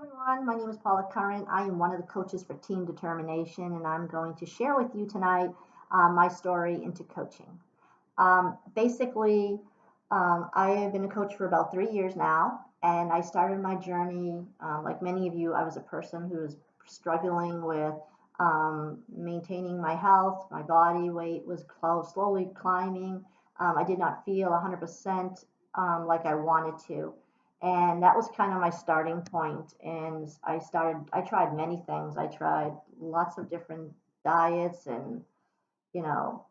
Everyone, my name is Paula Curran. I am one of the coaches for Team Determination, and I'm going to share with you tonight my story into coaching. Basically, I have been a coach for about 3 years now, and I started my journey, like many of you. I was a person who was struggling with maintaining my health. My body weight was slowly climbing. I did not feel 100% like I wanted to. And that was kind of my starting point. And I tried many things. I tried lots of different diets and, you know,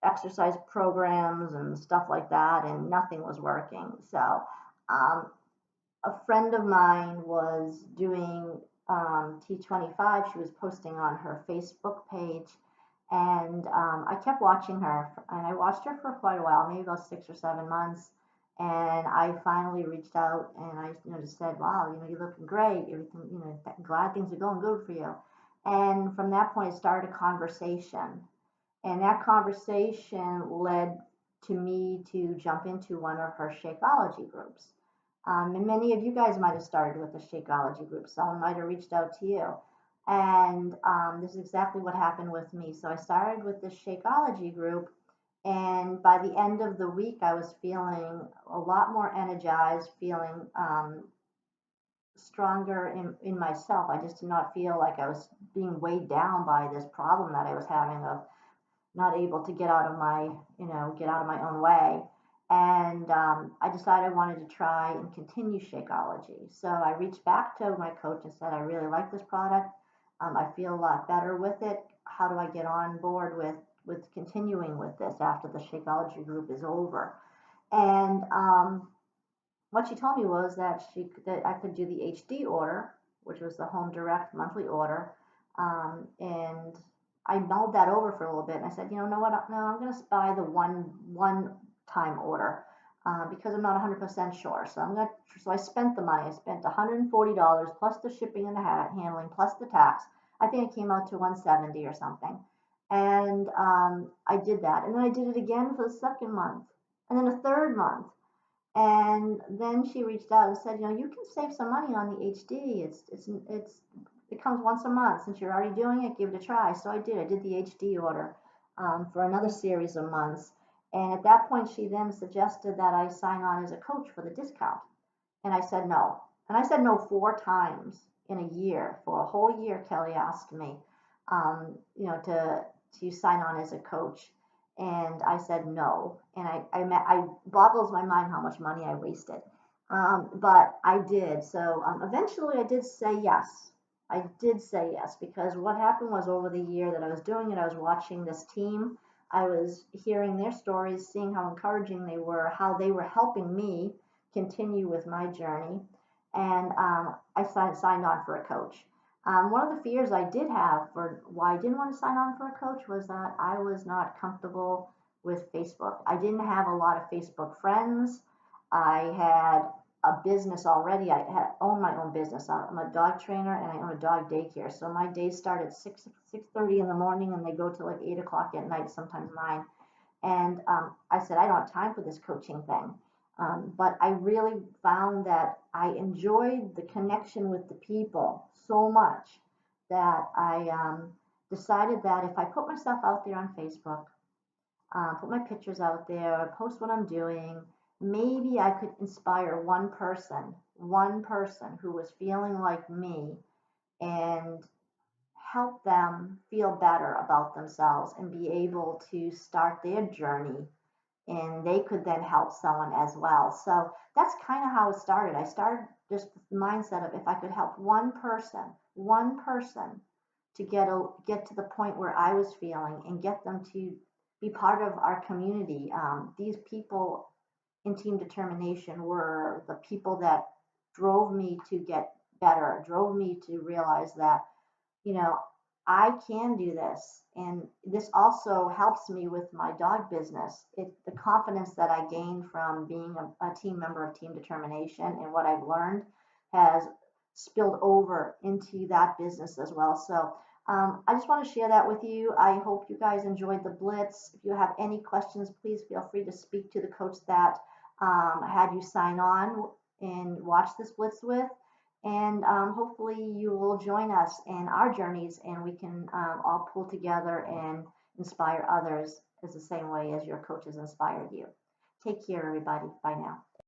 exercise programs and stuff like that, and nothing was working. So, um, a friend of mine was doing T25. She was posting on her Facebook page, and I kept watching her, and I watched her for quite a while, maybe about 6 or 7 months. And I finally reached out and I, just said, "Wow, you're looking great. Everything, glad things are going good for you." And from that point, it started a conversation, and that conversation led to me to jump into one of her Shakeology groups. And many of you guys might have started with the Shakeology group. Someone might have reached out to you. And this is exactly what happened with me. So I started with the Shakeology group. And by the end of the week, I was feeling a lot more energized, feeling stronger in myself. I just did not feel like I was being weighed down by this problem that I was having of not able to get out of my own way. And I decided I wanted to try and continue Shakeology. So I reached back to my coach and said, "I really like this product. I feel a lot better with it. How do I get on board with continuing with this after the Shakeology group is over?" And what she told me was that I could do the HD order, which was the home direct monthly order. And I mulled that over for a little bit, and I said, "No, what? No, I'm going to buy the one time order because I'm not 100% sure." So I spent the money. I spent $140 plus the shipping and the handling plus the tax. I think it came out to 170 or something. And I did that, and then I did it again for the second month, and then a third month. And then she reached out and said, "You can save some money on the HD. It comes once a month. Since you're already doing it, give it a try." So I did. I did the HD order for another series of months. And at that point, she then suggested that I sign on as a coach for the discount. And I said no. And I said no 4 times in a year. For a whole year, Kelly asked me, to sign on as a coach. And I said no. And I boggles my mind how much money I wasted. But I did. So eventually I did say yes. I did say yes because what happened was over the year that I was doing it, I was watching this team. I was hearing their stories, seeing how encouraging they were, how they were helping me continue with my journey. And I signed on for a coach. One of the fears I did have for why I didn't want to sign on for a coach was that I was not comfortable with Facebook. I didn't have a lot of Facebook friends. I had a business already. I had owned my own business. I'm a dog trainer and I own a dog daycare. So my days start at 6:30 in the morning and they go to like 8 o'clock at night, sometimes 9. And I said, "I don't have time for this coaching thing." But I really found that I enjoyed the connection with the people so much that I decided that if I put myself out there on Facebook, put my pictures out there, post what I'm doing, maybe I could inspire one person who was feeling like me, and help them feel better about themselves and be able to start their journey, and they could then help someone as well. So that's kind of how it started. I started just the mindset of if I could help one person to get to the point where I was feeling and get them to be part of our community. These people in Team Determination were the people that drove me to get better, drove me to realize that you know, I can do this. And this also helps me with my dog business. The confidence that I gained from being a team member of Team Determination and what I've learned has spilled over into that business as well. So I just want to share that with you. I hope you guys enjoyed the Blitz. If you have any questions, please feel free to speak to the coach that had you sign on and watch this Blitz with. And hopefully you will join us in our journeys and we can all pull together and inspire others as the same way as your coach has inspired you. Take care, everybody. Bye now.